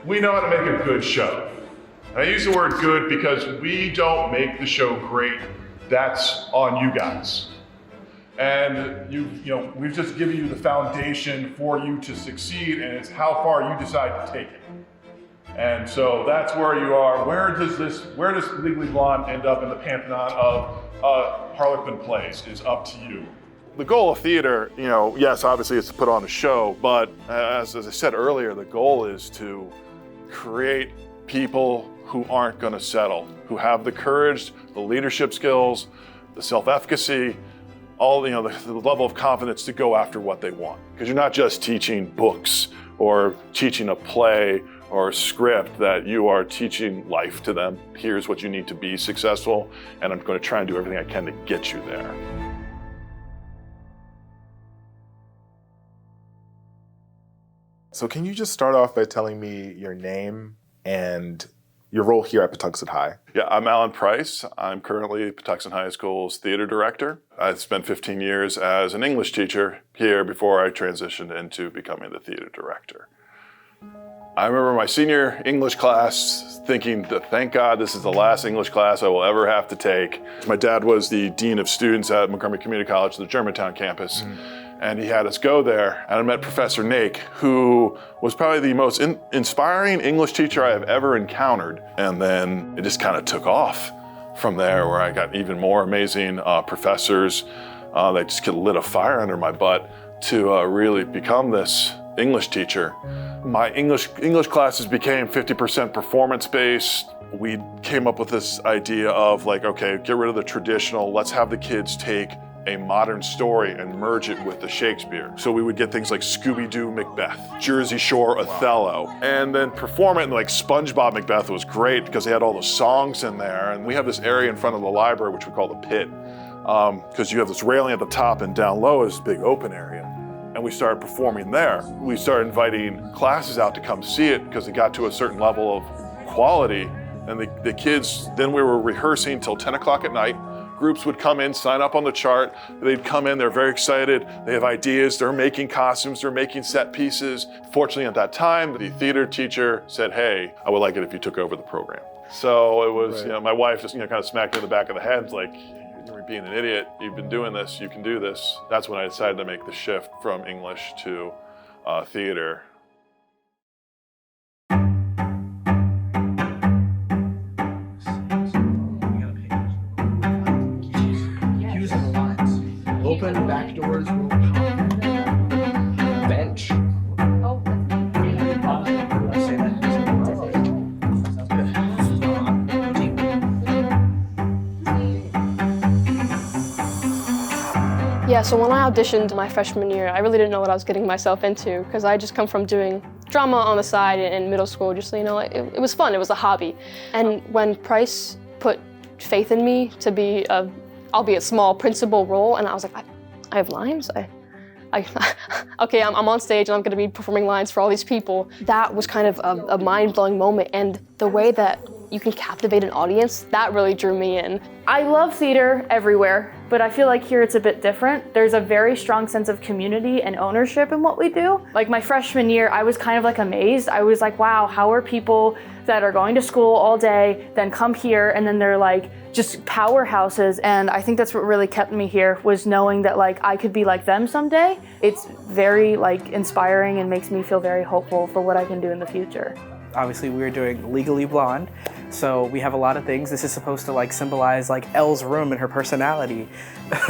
we know how to make a good show. And I use the word good because we don't make the show great. That's on you guys. And we've just given you the foundation for you to succeed, and it's how far you decide to take it. And so that's where you are. Where does Legally Blonde end up in the pantheon of Harlequin plays is up to you. The goal of theater, yes, obviously it's to put on a show, but as I said earlier, the goal is to create people who aren't going to settle, who have the courage, the leadership skills, the self-efficacy, all the level of confidence to go after what they want. Because you're not just teaching books or teaching a play or a script, that you are teaching life to them. Here's what you need to be successful, and I'm going to try and do everything I can to get you there. So can you just start off by telling me your name and your role here at Patuxent High? Yeah, I'm Alan Price. I'm currently Patuxent High School's theater director. I spent 15 years as an English teacher here before I transitioned into becoming the theater director. I remember my senior English class thinking that, thank God this is the last English class I will ever have to take. My dad was the dean of students at Montgomery Community College, the Germantown campus. And he had us go there, and I met Professor Nake, who was probably the most inspiring English teacher I have ever encountered. And then it just kind of took off from there, where I got even more amazing professors that just lit a fire under my butt to really become this English teacher. My English classes became 50% performance-based. We came up with this idea of okay, get rid of the traditional, let's have the kids take a modern story and merge it with the Shakespeare. So we would get things like Scooby-Doo Macbeth, Jersey Shore Othello, and then perform it. And SpongeBob Macbeth was great because they had all the songs in there. And we have this area in front of the library, which we call the pit, because you have this railing at the top, and down low is this big open area. And we started performing there. We started inviting classes out to come see it because it got to a certain level of quality. And the kids, then we were rehearsing till 10 o'clock at night. Groups would come in, sign up on the chart. They'd come in, they're very excited. They have ideas, they're making costumes, they're making set pieces. Fortunately, at that time, the theater teacher said, hey, I would like it if you took over the program. So it was, my wife just, kind of smacked me in the back of the head, like, you're being an idiot. You've been doing this, you can do this. That's when I decided to make the shift from English to theater. Open back doors will bench. Yeah, so when I auditioned my freshman year, I really didn't know what I was getting myself into because I just come from doing drama on the side in middle school. Just it was fun. It was a hobby. And when Price put faith in me to be a, albeit small, principal role, and I was like, I have lines? Okay, I'm on stage and I'm gonna be performing lines for all these people. That was kind of a mind-blowing moment, and the way that you can captivate an audience, that really drew me in. I love theater everywhere, but I feel like here it's a bit different. There's a very strong sense of community and ownership in what we do. Like my freshman year, I was kind of amazed. I was like, wow, how are people that are going to school all day, then come here, and then they're just powerhouses. And I think that's what really kept me here, was knowing that I could be like them someday. It's very inspiring and makes me feel very hopeful for what I can do in the future. Obviously we're doing Legally Blonde, so we have a lot of things. This is supposed to symbolize Elle's room and her personality.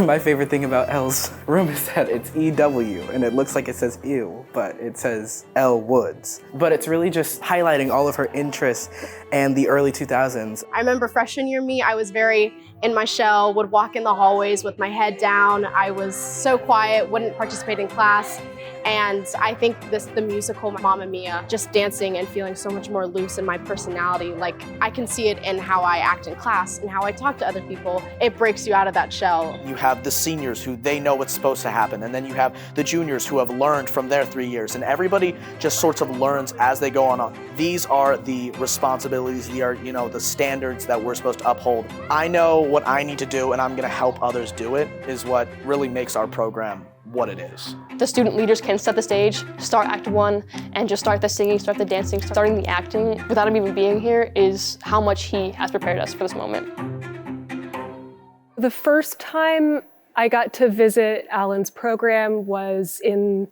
My favorite thing about Elle's room is that it's EW, and it looks like it says ew, but it says Elle Woods. But it's really just highlighting all of her interests and the early 2000s. I remember freshman year me, I was very in my shell, would walk in the hallways with my head down. I was so quiet, wouldn't participate in class. And I think the musical Mamma Mia, just dancing and feeling so much more loose in my personality, I can see it in how I act in class and how I talk to other people. It breaks you out of that shell. You have the seniors who they know what's supposed to happen, and then you have the juniors who have learned from their 3 years, and everybody just sorts of learns as they go on. These are the responsibilities, the standards that we're supposed to uphold. I know what I need to do, and I'm gonna help others do it, is what really makes our program what it is. The student leaders can set the stage, start Act 1, and just start the singing, start the dancing, starting the acting without him even being here is how much he has prepared us for this moment. The first time I got to visit Alan's program was in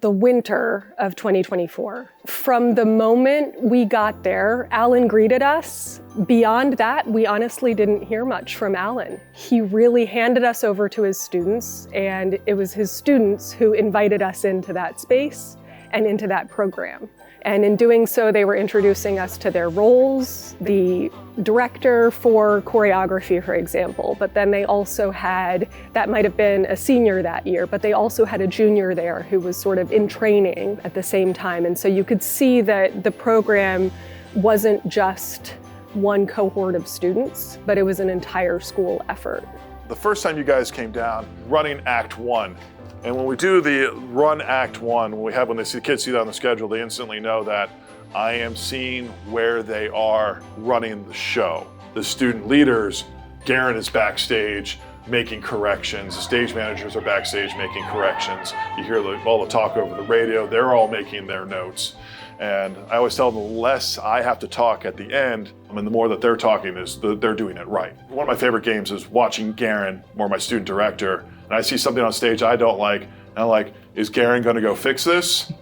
the winter of 2024. From the moment we got there, Alan greeted us. Beyond that, we honestly didn't hear much from Alan. He really handed us over to his students, and it was his students who invited us into that space and into that program. And in doing so, they were introducing us to their roles, the director for choreography, for example, but then they also had, that might have been a senior that year, but they also had a junior there who was sort of in training at the same time. And so you could see that the program wasn't just one cohort of students, but it was an entire school effort. The first time you guys came down, running Act 1, and when we do the run Act 1, when they see the kids see that on the schedule, they instantly know that I am seeing where they are running the show. The student leaders, Garen is backstage making corrections. The stage managers are backstage making corrections. You hear all the talk over the radio. They're all making their notes. And I always tell them the less I have to talk at the end, the more that they're talking is they're doing it right. One of my favorite games is watching Garen, or my student director, and I see something on stage I don't like, and I'm like, is Garen gonna go fix this?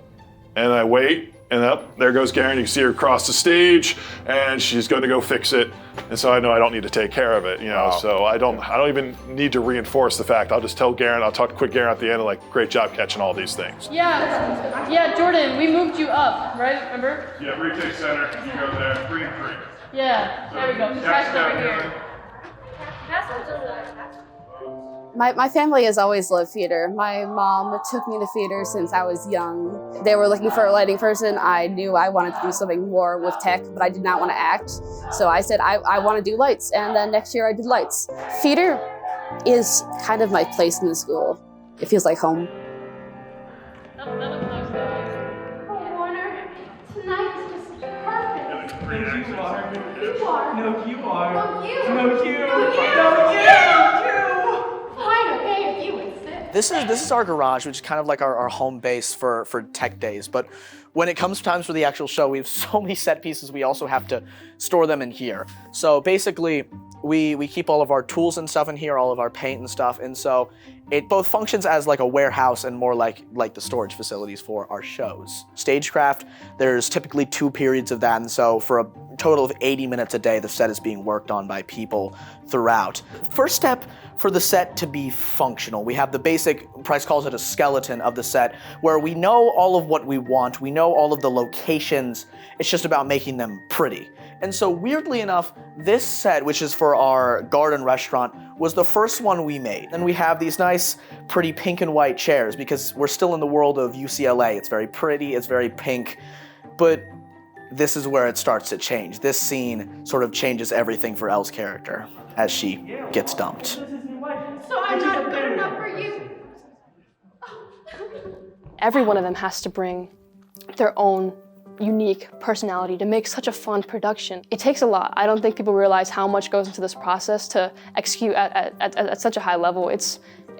And I wait, and up, there goes Garen. You can see her across the stage, and she's gonna go fix it. And so I know I don't need to take care of it, Wow. So I don't even need to reinforce the fact. I'll just tell Garen, I'll talk to quick Garen at the end, and like, great job catching all these things. Yeah, Jordan, we moved you up, right? Remember? Yeah, retake center, you go there, 3 and 3. Yeah, there we go. Pass it over here. My family has always loved theater. My mom took me to theater since I was young. They were looking for a lighting person. I knew I wanted to do something more with tech, but I did not want to act. So I said, I want to do lights. And then next year I did lights. Theater is kind of my place in the school. It feels like home. This is our garage, which is kind of like our home base for tech days. But when it comes times for the actual show, we have so many set pieces, we also have to store them in here. So basically, we keep all of our tools and stuff in here, all of our paint and stuff. And so it both functions as like a warehouse and more like the storage facilities for our shows. Stagecraft, there's typically 2 periods of that. And so for a total of 80 minutes a day, the set is being worked on by people throughout. First step for the set to be functional, we have the basic, Price calls it a skeleton of the set, where we know all of what we want, we know all of the locations, it's just about making them pretty. And so weirdly enough, this set, which is for our garden restaurant, was the first one we made. And we have these nice, pretty pink and white chairs because we're still in the world of UCLA. It's very pretty, it's very pink, but this is where it starts to change. This scene sort of changes everything for Elle's character as she gets dumped. So I'm not good enough for you. Every one of them has to bring their own unique personality to make such a fun production. It takes a lot. I don't think people realize how much goes into this process to execute at such a high level.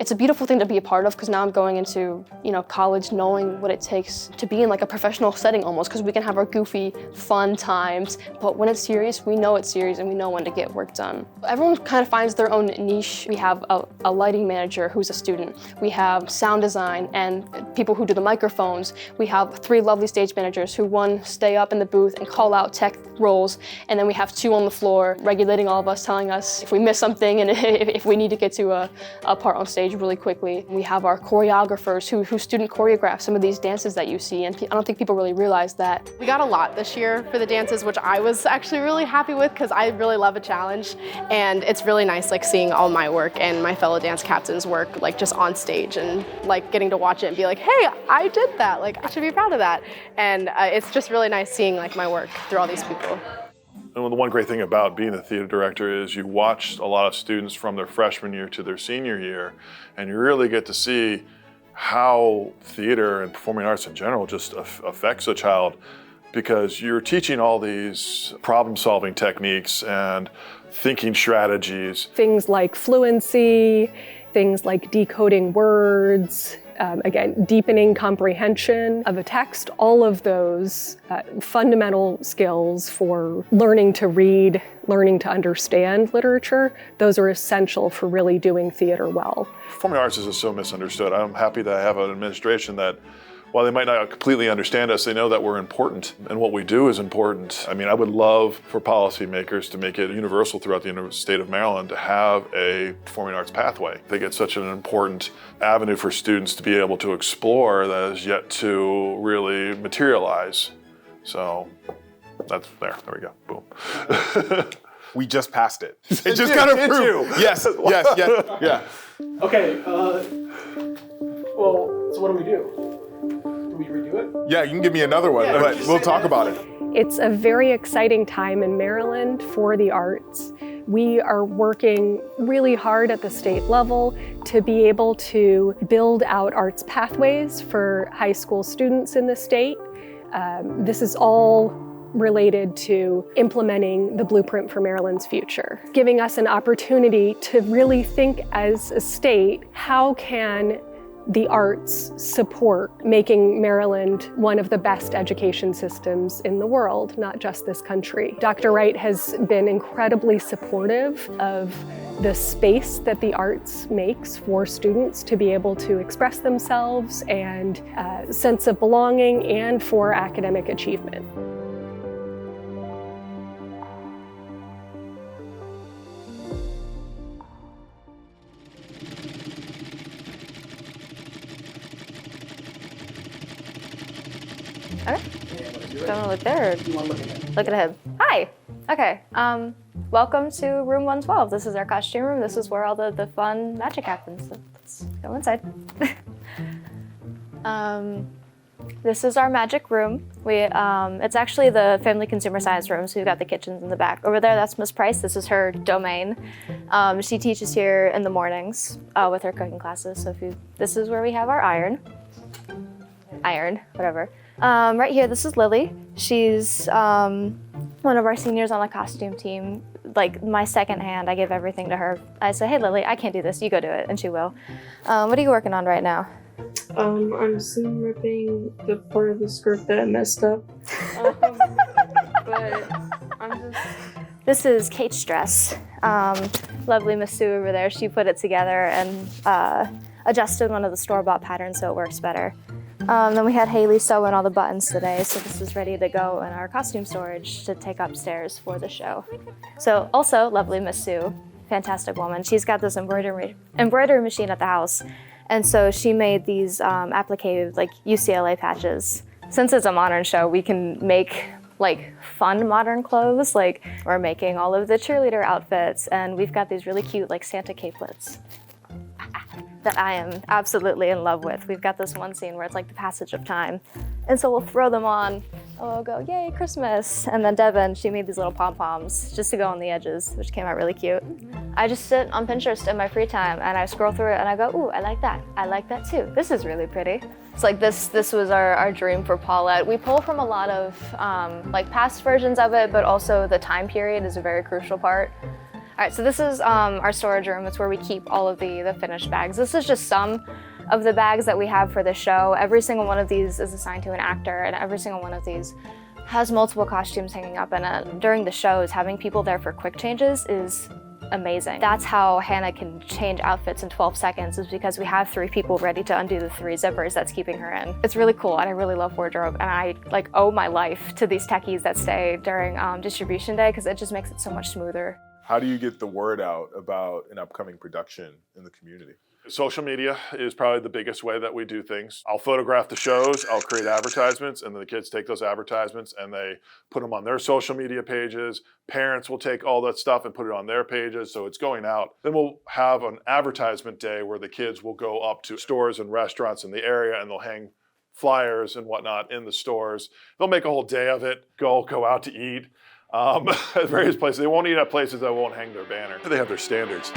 It's a beautiful thing to be a part of because now I'm going into, college knowing what it takes to be in like a professional setting almost, because we can have our goofy, fun times, but when it's serious, we know it's serious and we know when to get work done. Everyone kind of finds their own niche. We have a lighting manager who's a student. We have sound design and people who do the microphones. We have 3 lovely stage managers who, 1, stay up in the booth and call out tech roles, and then we have 2 on the floor regulating all of us, telling us if we miss something and if we need to get to a part on stage really quickly. We have our choreographers who student choreograph some of these dances that you see, and I don't think people really realize that. We got a lot this year for the dances, which I was actually really happy with because I really love a challenge, and it's really nice seeing all my work and my fellow dance captains' work just on stage and getting to watch it and be like, hey, I did that, I should be proud of that. And it's just really nice seeing my work through all these people. And the one great thing about being a theater director is you watch a lot of students from their freshman year to their senior year, and you really get to see how theater and performing arts in general just affects a child, because you're teaching all these problem-solving techniques and thinking strategies. Things like fluency, things like decoding words, again, deepening comprehension of a text, all of those fundamental skills for learning to read, learning to understand literature, those are essential for really doing theater well. Performing arts is so misunderstood. I'm happy to have an administration that, while they might not completely understand us, they know that we're important and what we do is important. I mean, I would love for policymakers to make it universal throughout the state of Maryland to have a performing arts pathway. I think it's such an important avenue for students to be able to explore that is yet to really materialize. So that's there we go, boom. We just passed it. It just kind of proved. Yes, yeah. Okay, well, so what do we do? Do we redo it? Yeah, you can give me another one, but we'll talk about it. It's a very exciting time in Maryland for the arts. We are working really hard at the state level to be able to build out arts pathways for high school students in the state. This is all related to implementing the Blueprint for Maryland's Future, giving us an opportunity to really think as a state, how can the arts support making Maryland one of the best education systems in the world, not just this country. Dr. Wright has been incredibly supportive of the space that the arts makes for students to be able to express themselves and a sense of belonging and for academic achievement. Okay. Do you want to look there or look at him? Hi. Okay. Welcome to room 112. This is our costume room. This is where all the fun magic happens. So let's go inside. This is our magic room. It's actually the family consumer science room, so we've got the kitchens in the back. Over there, that's Miss Price. This is her domain. She teaches here in the mornings with her cooking classes. So this is where we have our iron, whatever. Right here, this is Lily. She's one of our seniors on the costume team. Like my second hand, I give everything to her. I say, hey Lily, I can't do this, you go do it, and she will. What are you working on right now? I'm seam ripping the part of the skirt that I messed up. But I'm just... This is Kate's dress. Lovely Miss Sue over there, she put it together and adjusted one of the store-bought patterns so it works better. Then we had Haley sew in all the buttons today, so this is ready to go in our costume storage to take upstairs for the show. So also, lovely Miss Sue, fantastic woman. She's got this embroidery machine at the house, and so she made these applique, like UCLA patches. Since it's a modern show, we can make like fun modern clothes, like we're making all of the cheerleader outfits, and we've got these really cute like Santa capelets that I am absolutely in love with. We've got this one scene where it's like the passage of time. And so we'll throw them on, and we'll go, yay, Christmas. And then Devin, she made these little pom-poms just to go on the edges, which came out really cute. I just sit on Pinterest in my free time and I scroll through it and I go, ooh, I like that. I like that too. This is really pretty. It's like this was our dream for Paulette. We pull from a lot of like past versions of it, but also the time period is a very crucial part. All right, so this is our storage room. It's where we keep all of the finished bags. This is just some of the bags that we have for the show. Every single one of these is assigned to an actor, and every single one of these has multiple costumes hanging up in it. During the shows, having people there for quick changes is amazing. That's how Hannah can change outfits in 12 seconds, is because we have 3 people ready to undo the 3 zippers that's keeping her in. It's really cool, and I really love wardrobe, and I like owe my life to these techies that stay during distribution day, because it just makes it so much smoother. How do you get the word out about an upcoming production in the community? Social media is probably the biggest way that we do things. I'll photograph the shows, I'll create advertisements, and then the kids take those advertisements and they put them on their social media pages. Parents will take all that stuff and put it on their pages, so it's going out. Then we'll have an advertisement day where the kids will go up to stores and restaurants in the area and they'll hang flyers and whatnot in the stores. They'll make a whole day of it, go out to eat. At various places. They won't eat at places that won't hang their banner. They have their standards.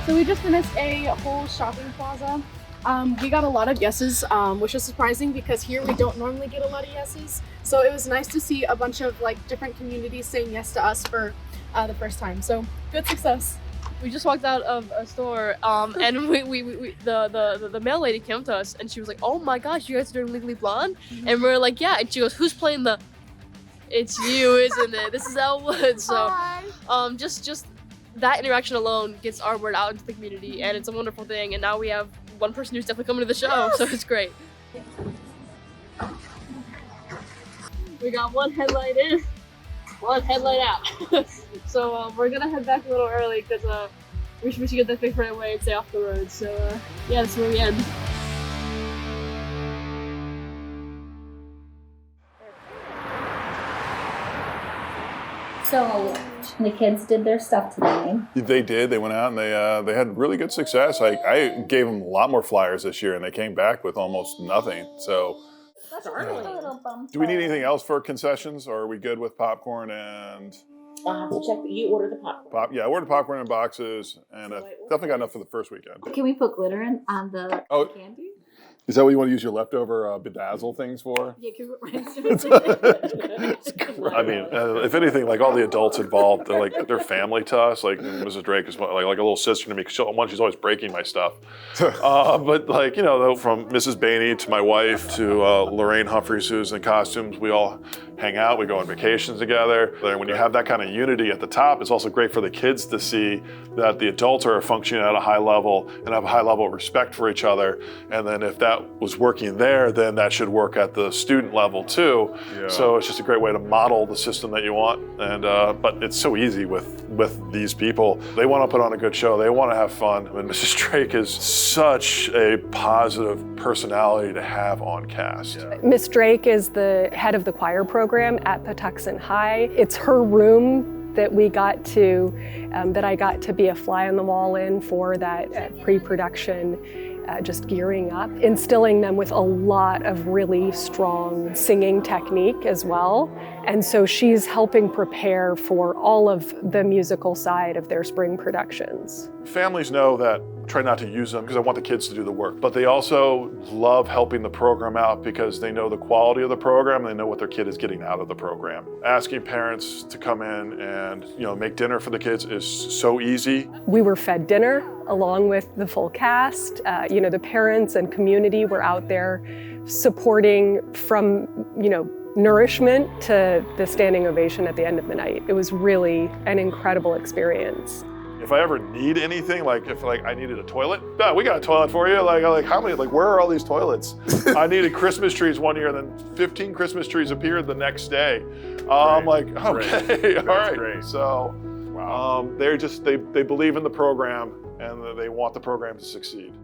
So we just finished a whole shopping plaza We got a lot of yeses, which is surprising because here we don't normally get a lot of yeses. So it was nice to see a bunch of like different communities saying yes to us for the first time. So good success. We just walked out of a store, and the mail lady came to us, and she was like, "Oh my gosh, you guys are doing Legally Blonde?" And we're like, "Yeah." And she goes, "Who's playing the?" It's you, isn't it? This is Elwood. So, just that interaction alone gets our word out into the community, and it's a wonderful thing. And now we have one person who's definitely coming to the show, so it's great. We got one headlight in, one headlight out. So we're gonna head back a little early because we should get that fixed right away and stay off the road. So yeah, that's where we end. So the kids did their stuff today. They did. They went out and they had really good success. I gave them a lot more flyers this year, and they came back with almost nothing. So. Do we need anything else for concessions, or are we good with popcorn and? I'll have to check. You ordered the popcorn. Yeah, I ordered popcorn in boxes, and definitely got enough for the first weekend. Can we put glitter on the candy? Is that what you want to use your leftover bedazzle things for? Yeah, can we put I mean, if anything, like all the adults involved, they're family to us. Like Mrs. Drake is like a little sister to me. She's always breaking my stuff. But like, you know, from Mrs. Bainey to my wife to Lorraine Humphreys, who's in costumes, we all hang out. We go on vacations together. When you have that kind of unity at the top, it's also great for the kids to see that the adults are functioning at a high level and have a high level of respect for each other. And then if that was working there, then that should work at the student level too. Yeah. So it's just a great way to model the system that you want. And but it's so easy with these people. They want to put on a good show. They want to have fun. I mean, Mrs. Drake is such a positive personality to have on cast. Yeah. Miss Drake is the head of the choir program at Patuxent High. It's her room that we got to, that I got to be a fly on the wall in for that pre-production, just gearing up, instilling them with a lot of really strong singing technique as well. And so she's helping prepare for all of the musical side of their spring productions. Families know that try not to use them because I want the kids to do the work, but they also love helping the program out because they know the quality of the program and they know what their kid is getting out of the program. Asking parents to come in and make dinner for the kids is so easy. We were fed dinner along with the full cast. The parents and community were out there supporting from nourishment to the standing ovation at the end of the night. It was really an incredible experience. If I ever need anything, if I needed a toilet, yeah, we got a toilet for you. Like how many? Like where are all these toilets? I needed Christmas trees one year, then 15 Christmas trees appeared the next day. I'm like, okay, all right. Great. So, wow. They believe in the program and they want the program to succeed.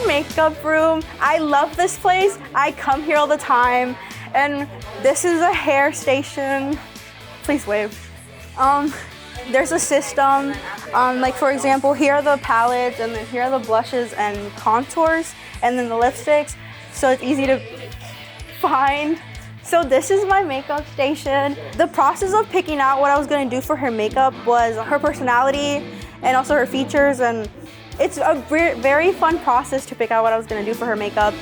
Makeup room. I love this place. I come here all the time. And this is a hair station. Please wave. There's a system. Like for example, here are the palettes, and then here are the blushes and contours, and then the lipsticks. So it's easy to find. So this is my makeup station. The process of picking out what I was going to do for her makeup was her personality and also her features, and it's a very fun process to pick out what I was going to do for her makeup.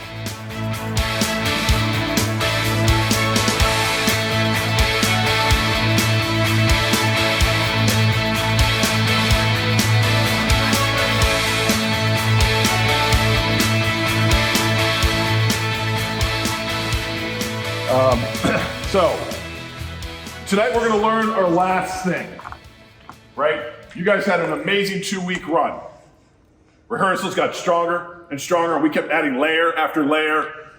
So, tonight we're going to learn our last thing, right? You guys had an amazing 2-week run. Rehearsals got stronger and stronger, and we kept adding layer after layer,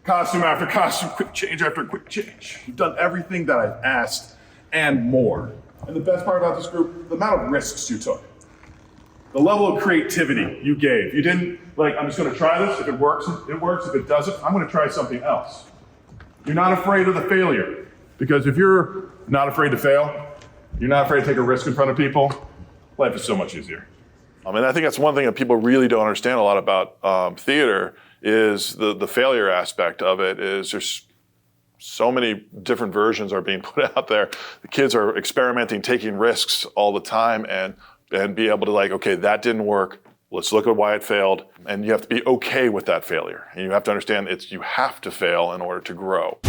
costume after costume, quick change after quick change. We've done everything that I've asked, and more. And the best part about this group, the amount of risks you took. The level of creativity you gave. You didn't, like, I'm just gonna try this. If it works, it works. If it doesn't, I'm gonna try something else. You're not afraid of the failure. Because if you're not afraid to fail, you're not afraid to take a risk in front of people, life is so much easier. I mean, I think that's one thing that people really don't understand a lot about theater is the failure aspect of it is there's so many different versions are being put out there. The kids are experimenting, taking risks all the time and be able to like, okay, that didn't work. Let's look at why it failed. And you have to be okay with that failure. And you have to understand you have to fail in order to grow.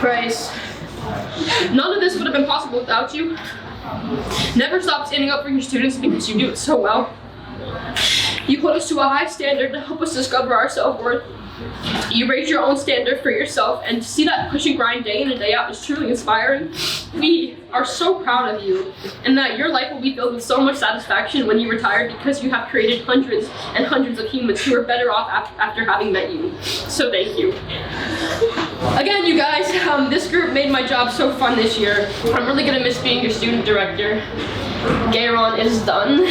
Bryce, none of this would have been possible without you. Never stop standing up for your students because you do it so well. You hold us to a high standard to help us discover our self-worth. You raise your own standard for yourself, and to see that push and grind day in and day out is truly inspiring. We are so proud of you, and that your life will be filled with so much satisfaction when you retire because you have created hundreds and hundreds of humans who are better off after having met you. So thank you. Again, you guys, this group made my job so fun this year. I'm really gonna miss being your student director. Gayron is done.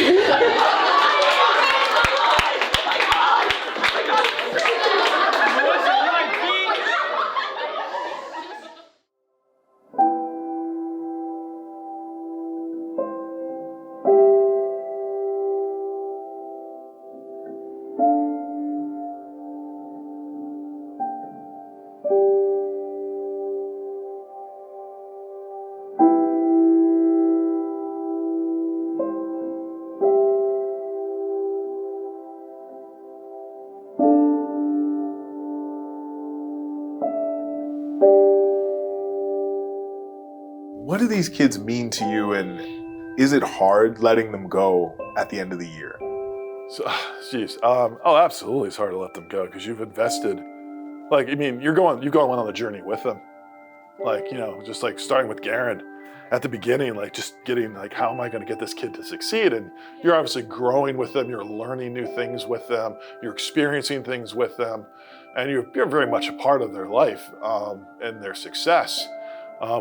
What do these kids mean to you, and is it hard letting them go at the end of the year? So, geez, oh, absolutely, it's hard to let them go because you've invested. Like, I mean, you've gone on the journey with them. Like, you know, just like starting with Garen at the beginning, like just getting like, how am I going to get this kid to succeed? And you're obviously growing with them. You're learning new things with them. You're experiencing things with them, and you're very much a part of their life and their success.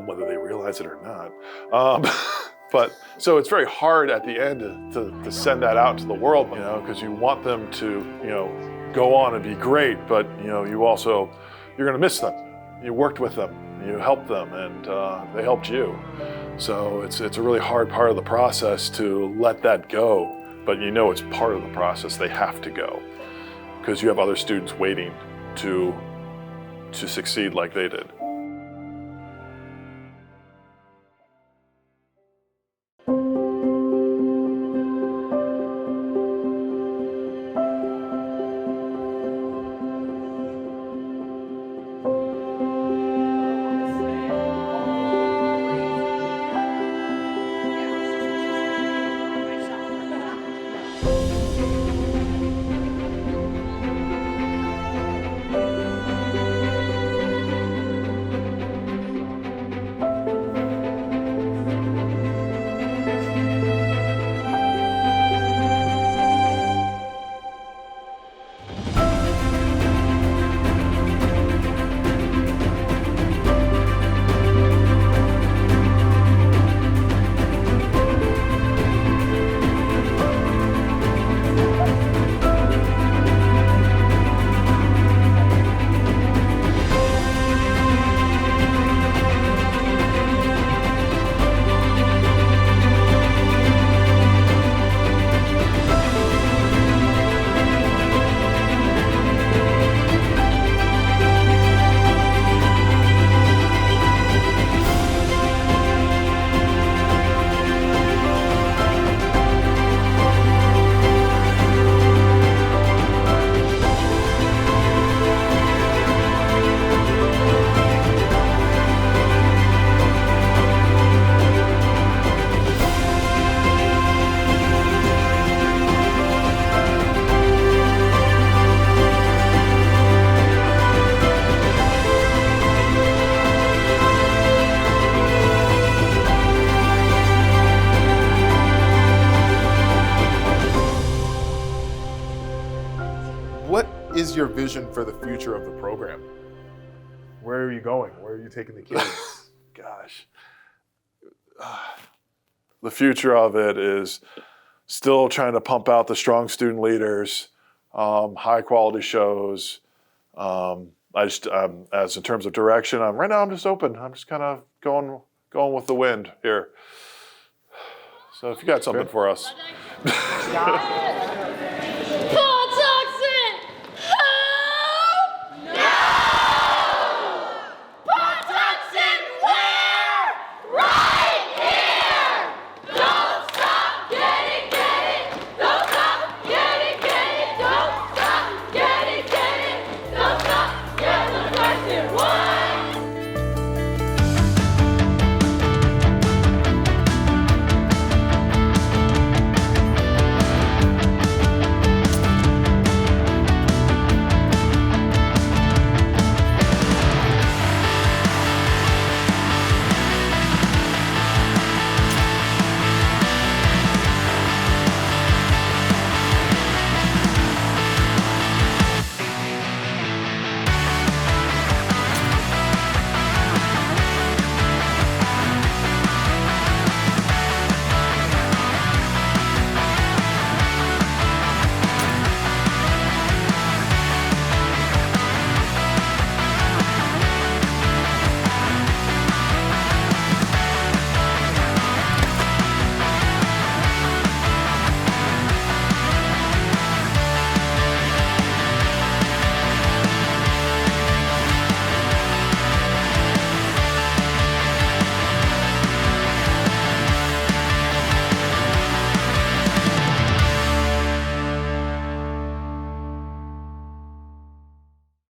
Whether they realize it or not. But so it's very hard at the end to send that out to the world, you know, because you want them to, you know, go on and be great, but, you know, you're gonna miss them. You worked with them, you helped them, and they helped you. So it's a really hard part of the process to let that go, but you know it's part of the process. They have to go because you have other students waiting to succeed like they did. is your vision for the future of the program? Where are you going? Where are you taking the kids? Gosh. The future of it is still trying to pump out the strong student leaders, high quality shows. As in terms of direction, right now I'm just open. I'm just kind of going with the wind here. So if you got something for us.